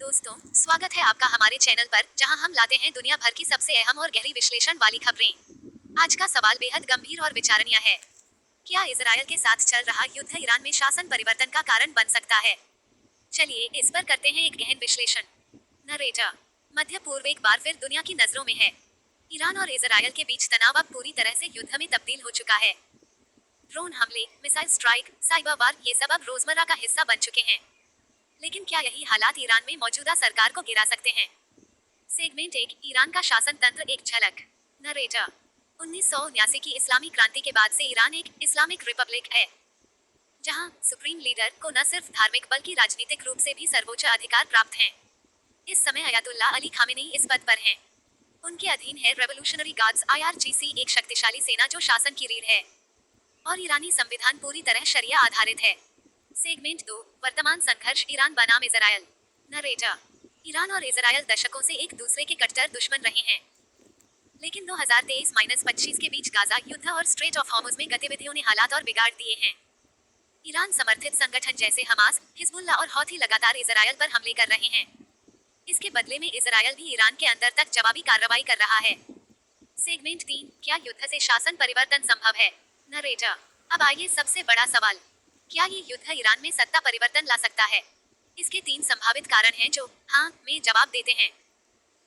दोस्तों, स्वागत है आपका हमारे चैनल पर, जहां हम लाते हैं दुनिया भर की सबसे अहम और गहरी विश्लेषण वाली खबरें। आज का सवाल बेहद गंभीर और विचारणीय है। क्या इजरायल के साथ चल रहा युद्ध ईरान में शासन परिवर्तन का कारण बन सकता है? चलिए इस पर करते हैं एक गहन विश्लेषण। नरेटर। मध्य पूर्व एक बार फिर दुनिया की नजरों में है। ईरान और इजरायल के बीच तनाव अब पूरी तरह से युद्ध में तब्दील हो चुका है। ड्रोन हमले, मिसाइल स्ट्राइक, साइबर वार, ये सब अब रोजमर्रा का हिस्सा बन चुके हैं। लेकिन क्या यही हालात ईरान में मौजूदा सरकार को गिरा सकते हैं? सेगमेंट 1, ईरान का शासन तंत्र, एक झलक। नरेटर। 1979 की इस्लामी क्रांति के बाद से ईरान एक इस्लामिक रिपब्लिक है, जहां सुप्रीम लीडर को न सिर्फ धार्मिक बल्कि राजनीतिक रूप से भी सर्वोच्च अधिकार प्राप्त हैं। इस समय अयातुल्ला अली खामेनी इस पद पर हैं। उनके अधीन है रेवोल्यूशनरी गार्ड्स IRGC, एक शक्तिशाली सेना जो शासन की रीढ़ है, और ईरानी संविधान पूरी तरह शरिया आधारित है। सेगमेंट 2, वर्तमान संघर्ष, ईरान बनाम इजरायल। नरेटर। ईरान और इजरायल दशकों से एक दूसरे के कट्टर दुश्मन रहे हैं, लेकिन 2023-25 के बीच गाजा युद्ध और स्ट्रेट ऑफ हॉर्मुज में गतिविधियों ने हालात और बिगाड़ दिए हैं। ईरान समर्थित संगठन जैसे हमास, हिजबुल्ला और हौथी लगातार इजरायल पर हमले कर रहे हैं। इसके बदले में इजरायल भी ईरान के अंदर तक जवाबी कार्रवाई कर रहा है। सेगमेंट 3, क्या युद्ध से शासन परिवर्तन संभव है? नरेटर। अब आइए सबसे बड़ा सवाल, क्या ये युद्ध ईरान में सत्ता परिवर्तन ला सकता है? इसके 3 संभावित कारण हैं जो हाँ में जवाब देते हैं।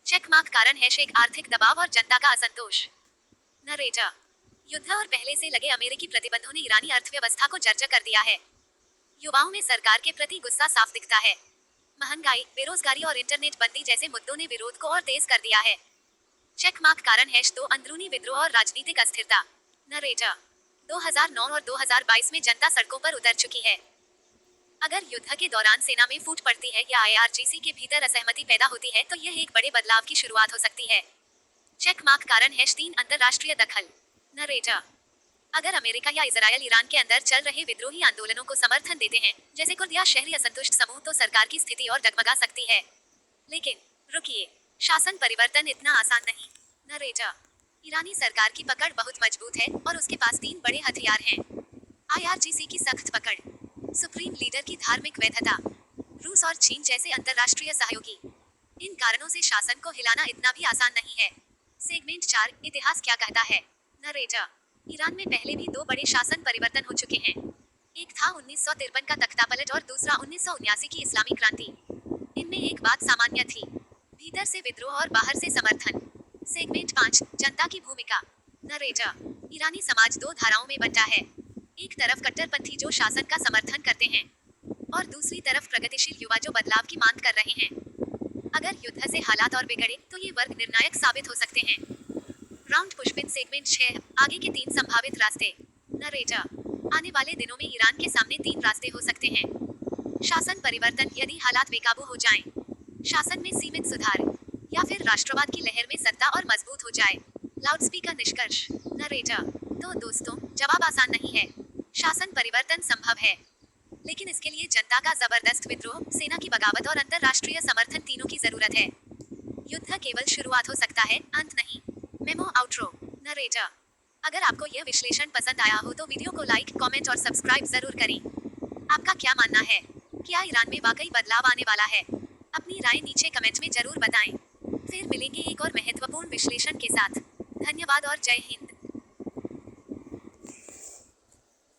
चेक मार्क कारण है शेख, आर्थिक दबाव और जनता का असंतोष। नरेटर। युद्ध और पहले से लगे अमेरिकी प्रतिबंधों ने ईरानी अर्थव्यवस्था को जर्जर कर दिया है। युवाओं में सरकार के प्रति गुस्सा साफ दिखता है। महंगाई, बेरोजगारी और इंटरनेट बंदी जैसे मुद्दों ने विरोध को और तेज कर दिया है। चेक मार्क कारण है तो अंदरूनी विद्रोह और राजनीतिक अस्थिरता। नरेटर। 2009 और 2022 में जनता सड़कों पर उतर चुकी है। अगर युद्ध के दौरान सेना में फूट पड़ती है या IRGC के भीतर असहमति पैदा होती है तो यह एक बड़े बदलाव की शुरुआत हो सकती है। चेक मार्क कारण है 3, अंतरराष्ट्रीय दखल। नरेटर। अगर अमेरिका या इजरायल ईरान के अंदर चल रहे विद्रोही आंदोलनों को समर्थन देते हैं, जैसे कुर्द या शहरी असंतुष्ट समूह, तो सरकार की स्थिति और डगमगा सकती है। लेकिन रुकिए, शासन परिवर्तन इतना आसान नहीं। नरेटर। ईरानी सरकार की पकड़ बहुत मजबूत है और उसके पास 3 बड़े हथियार हैं। IRGC की सख्त पकड़, सुप्रीम लीडर की धार्मिक वैधता, रूस और चीन जैसे अंतरराष्ट्रीय सहयोगी। इन कारणों से शासन को हिलाना इतना भी आसान नहीं है। सेगमेंट 4, इतिहास क्या कहता है? नरेटर। ईरान में पहले भी 2 बड़े शासन परिवर्तन हो चुके हैं। एक था 1953 का तख्तापलट और दूसरा 1979 की इस्लामी क्रांति। इनमें एक बात सामान्य थी, भीतर से विद्रोह और बाहर से समर्थन। सेगमेंट 5, जनता की भूमिका। नरेटर। ईरानी समाज 2 धाराओं में बंटा है। एक तरफ कट्टरपंथी जो शासन का समर्थन करते हैं, और दूसरी तरफ प्रगतिशील युवा जो बदलाव की मांग कर रहे हैं। अगर युद्ध से हालात और बिगड़े तो ये वर्ग निर्णायक साबित हो सकते हैं। राउंड पुष्पिन। सेगमेंट 6, आगे के 3 संभावित रास्ते। नरेटर। आने वाले दिनों में ईरान के सामने 3 रास्ते हो सकते हैं। शासन परिवर्तन, यदि हालात बेकाबू हो जाएं, शासन में सीमित सुधार, या फिर राष्ट्रवाद की लहर में सत्ता और मजबूत हो जाए। लाउडस्पीकर निष्कर्ष। नरेटर। तो दोस्तों, जवाब आसान नहीं है। शासन परिवर्तन संभव है, लेकिन इसके लिए जनता का जबरदस्त विद्रोह, सेना की बगावत और अंतरराष्ट्रीय समर्थन, तीनों की जरूरत है। युद्ध केवल शुरुआत हो सकता है, अंत नहीं। Memo outro. नरेटर। अगर आपको यह विश्लेषण पसंद आया हो तो वीडियो को लाइक, कमेंट और सब्सक्राइब जरूर करें। आपका क्या मानना है? क्या ईरान में वाकई बदलाव आने वाला है? अपनी राय नीचे कमेंट में जरूर बताएं। फिर मिलेंगे एक और महत्वपूर्ण विश्लेषण के साथ। धन्यवाद और जय हिंद।